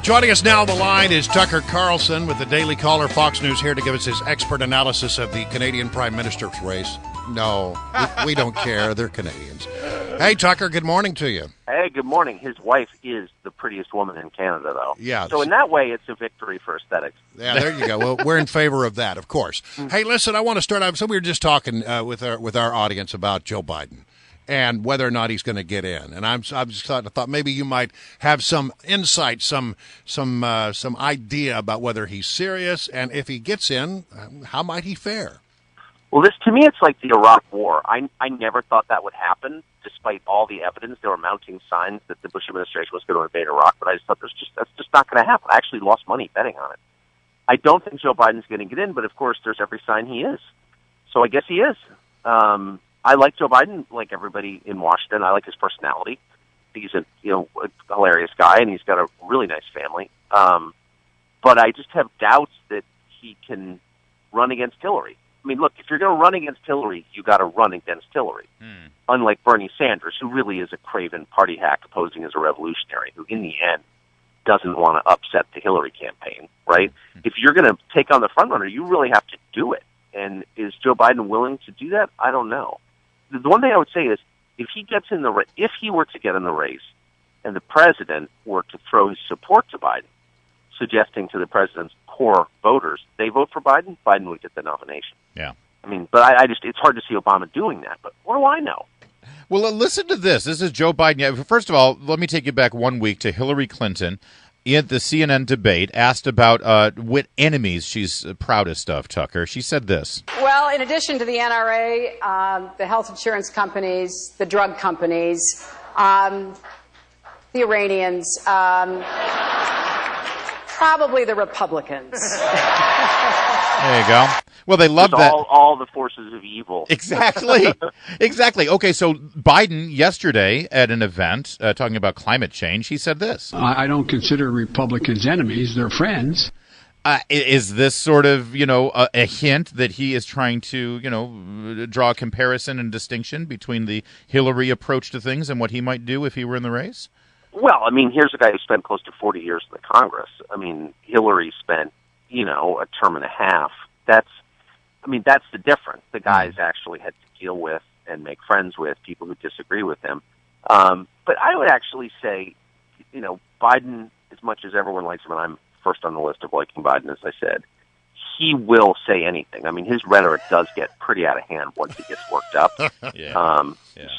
Joining us now on the line is Tucker Carlson with the Daily Caller, Fox News, here to give us his expert analysis of the Canadian Prime Minister's race. No, we don't care. They're Canadians. Hey, Tucker, good morning to you. Hey, good morning. His wife is the pretty woman in Canada, though. Yeah. So in that way, it's a victory for aesthetics. Yeah, there you go. Well, we're in favor of that, of course. Hey, listen, I want to start out. So we were just talking with our audience about Joe Biden and whether or not he's going to get in. And I thought maybe you might have some insight, some idea about whether he's serious, and if he gets in, how might he fare? Well, to me, it's like the Iraq War. I never thought that would happen, despite all the evidence. There were mounting signs that the Bush administration was going to invade Iraq, but I just thought that's just not going to happen. I actually lost money betting on it. I don't think Joe Biden's going to get in, but of course, there's every sign he is. So I guess he is. I like Joe Biden, like everybody in Washington. I like his personality. He's a hilarious guy, and he's got a really nice family. But I just have doubts that he can run against Hillary. I mean, look, if you're going to run against Hillary, you got to run against Hillary. Unlike Bernie Sanders, who really is a craven party hack posing as a revolutionary, who in the end doesn't want to upset the Hillary campaign, right? If you're going to take on the frontrunner, you really have to do it. And is Joe Biden willing to do that? I don't know. The one thing I would say is, if he were to get in the race, and the president were to throw his support to Biden, suggesting to the president's core voters they vote for Biden, Biden would get the nomination. Yeah. I mean, but it's hard to see Obama doing that. But what do I know? Well, listen to this. This is Joe Biden. First of all, let me take you back 1 week to Hillary Clinton in the CNN debate, asked about what enemies she's proudest of, Tucker. She said this. Well, in addition to the NRA, the health insurance companies, the drug companies, the Iranians, probably the Republicans. There you go. Well, they love that. All the forces of evil. Exactly. Exactly. Okay, so Biden yesterday at an event talking about climate change, he said this. I don't consider Republicans enemies. They're friends. Is this sort of, a hint that he is trying to, draw a comparison and distinction between the Hillary approach to things and what he might do if he were in the race? Well, I mean, here's a guy who spent close to 40 years in the Congress. I mean, Hillary spent, a term and a half. That's the difference. The guys actually had to deal with and make friends with people who disagree with him. But I would actually say, Biden, as much as everyone likes him, and I'm first on the list of liking Biden, as I said, he will say anything. I mean, his rhetoric does get pretty out of hand once he gets worked up.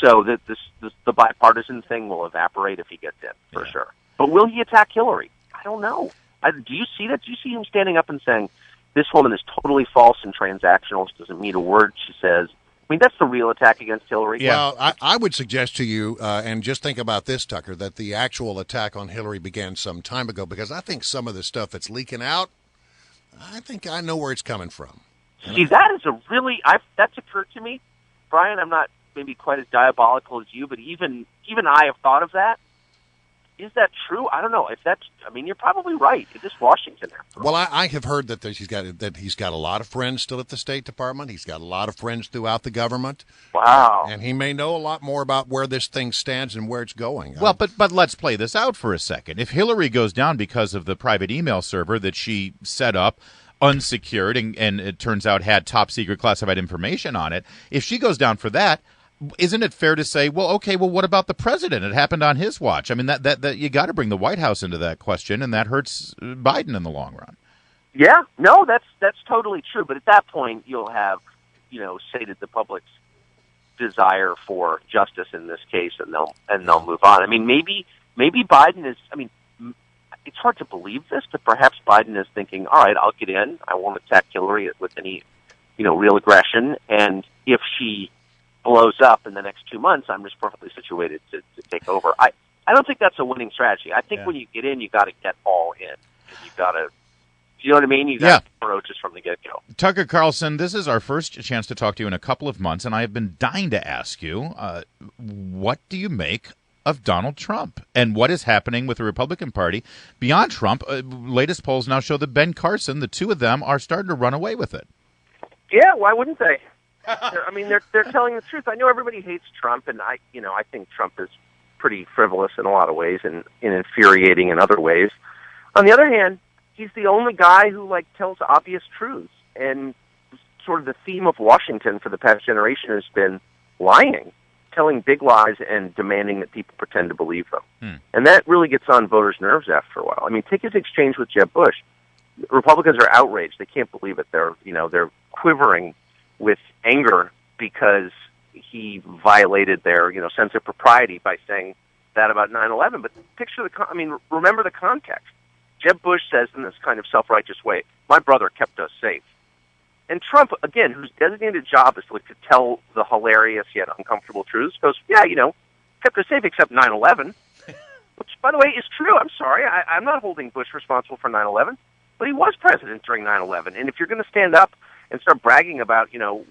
So the bipartisan thing will evaporate if he gets in, for sure. But will he attack Hillary? I don't know. Do you see that? Do you see him standing up and saying, this woman is totally false and transactional. She doesn't mean a word she says. I mean, that's the real attack against Hillary. Yeah. Well, I would suggest to you, and just think about this, Tucker, that the actual attack on Hillary began some time ago, because I think some of the stuff that's leaking out, I think I know where it's coming from. See, that is that's occurred to me. Brian, I'm not maybe quite as diabolical as you, but even I have thought of that. Is that true? I don't know. You're probably right. It is Washington. Well, I have heard that he's got a lot of friends still at the State Department. He's got a lot of friends throughout the government. Wow. And he may know a lot more about where this thing stands and where it's going. Well, but let's play this out for a second. If Hillary goes down because of the private email server that she set up, unsecured, and it turns out had top secret classified information on it, if she goes down for that, isn't it fair to say, well, what about the president? It happened on his watch. I mean, that you got to bring the White House into that question, and that hurts Biden in the long run. Yeah, no, that's totally true. But at that point, you'll have, sated the public's desire for justice in this case, and they'll move on. I mean, maybe Biden is. I mean, it's hard to believe this, but perhaps Biden is thinking, all right, I'll get in. I won't attack Hillary with any, real aggression, and if she blows up in the next 2 months, I'm just perfectly situated to take over. I don't think that's a winning strategy. I think when you get in, you got to get all in. You got to, you know what I mean? You got to approach this from the get-go. Tucker Carlson, this is our first chance to talk to you in a couple of months, and I have been dying to ask you, what do you make of Donald Trump and what is happening with the Republican Party beyond Trump? Latest polls now show that Ben Carson, the two of them, are starting to run away with it. Yeah, why wouldn't they? They're telling the truth. I know everybody hates Trump, and I think Trump is pretty frivolous in a lot of ways and infuriating in other ways. On the other hand, he's the only guy who tells obvious truths, and sort of the theme of Washington for the past generation has been lying, telling big lies and demanding that people pretend to believe them. And that really gets on voters' nerves after a while. I mean, take his exchange with Jeb Bush. Republicans are outraged. They can't believe it. They're quivering with anger because he violated their, sense of propriety by saying that about 9/11. But remember the context. Jeb Bush says in this kind of self-righteous way, "My brother kept us safe." And Trump, again, whose designated job is to tell the hilarious yet uncomfortable truths, goes, "Yeah, kept us safe except 9/11," which, by the way, is true. I'm sorry. I'm not holding Bush responsible for 9/11, but he was president during 9/11. And if you're going to stand up and start bragging about,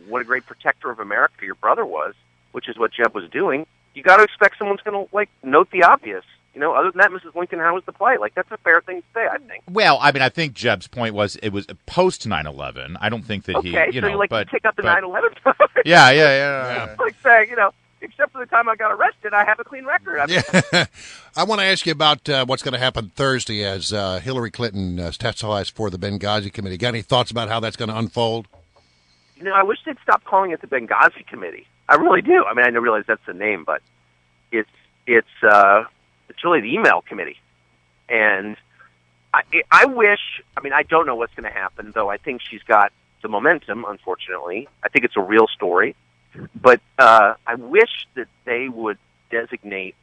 what a great protector of America your brother was, which is what Jeb was doing, you got to expect someone's going to, note the obvious. Other than that, Mrs. Lincoln, how was the play? That's a fair thing to say, I think. Well, I think Jeb's point was it was post 9/11. I don't think that he, so you but, to take out the 9/11 Yeah. Like saying, except for the time I got arrested, I have a clean record. I want to ask you about what's going to happen Thursday as Hillary Clinton testifies for the Benghazi Committee. Got any thoughts about how that's going to unfold? I wish they'd stop calling it the Benghazi Committee. I really do. I realize that's the name, but it's really the email committee. And I wish, I don't know what's going to happen, though I think she's got the momentum, unfortunately. I think it's a real story. But I wish that they would designate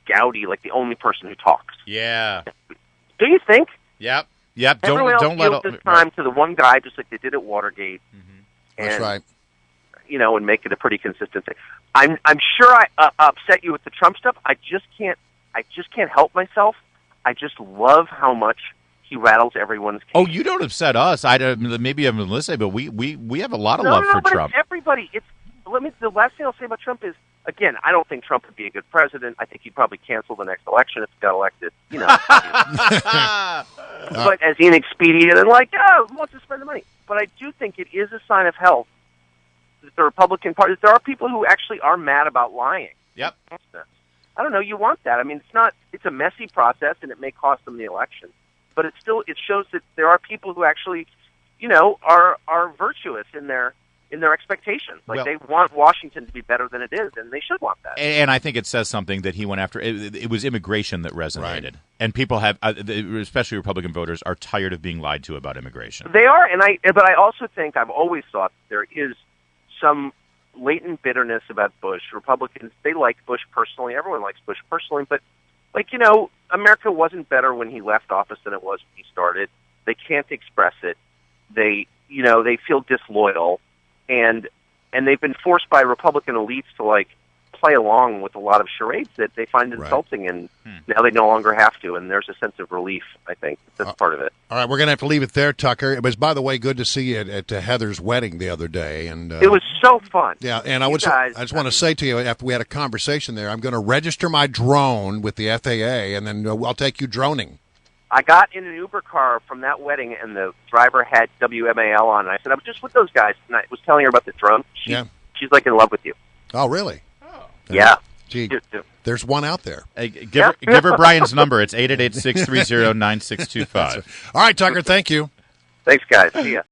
Gowdy the only person who talks. Yeah. Do you think? Yep. Everyone Don't else let this time to the one guy, just like they did at Watergate. That's and, right. And make it a pretty consistent thing. I'm sure I upset you with the Trump stuff. I just can't help myself. I just love how much he rattles everyone's cage. Oh, you don't upset us. Maybe I'm listening, but we have a lot of love for but Trump. It's everybody. The last thing I'll say about Trump is, again, I don't think Trump would be a good president. I think he'd probably cancel the next election if he got elected. But as inexpedient and wants to spend the money. But I do think it is a sign of health that the Republican Party, there are people who actually are mad about lying. Yep. I don't know. You want that. It's a messy process, and it may cost them the election. But it shows that there are people who actually, are virtuous in their expectations. They want Washington to be better than it is, and they should want that. And I think it says something that he went after. It was immigration that resonated. Right. And people have, especially Republican voters, are tired of being lied to about immigration. They are, but I also think I've always thought there is some latent bitterness about Bush. Republicans, they like Bush personally. Everyone likes Bush personally, but America wasn't better when he left office than it was when he started. They can't express it. They feel disloyal, and they've been forced by Republican elites to play along with a lot of charades that they find insulting, and now they no longer have to, and there's a sense of relief, I think. That's part of it. All right, we're going to have to leave it there, Tucker. It was, by the way, good to see you at Heather's wedding the other day. And it was so fun. Yeah, and I just want to say to you, after we had a conversation there, I'm going to register my drone with the FAA, and then I'll take you droning. I got in an Uber car from that wedding, and the driver had WMAL on, and I said, I was just with those guys, and I was telling her about the drone. She's in love with you. Oh, really? Yeah. Gee, there's one out there. Hey, give her Brian's number. It's 888-630-9625. All right, Tucker, thank you. Thanks, guys. See ya.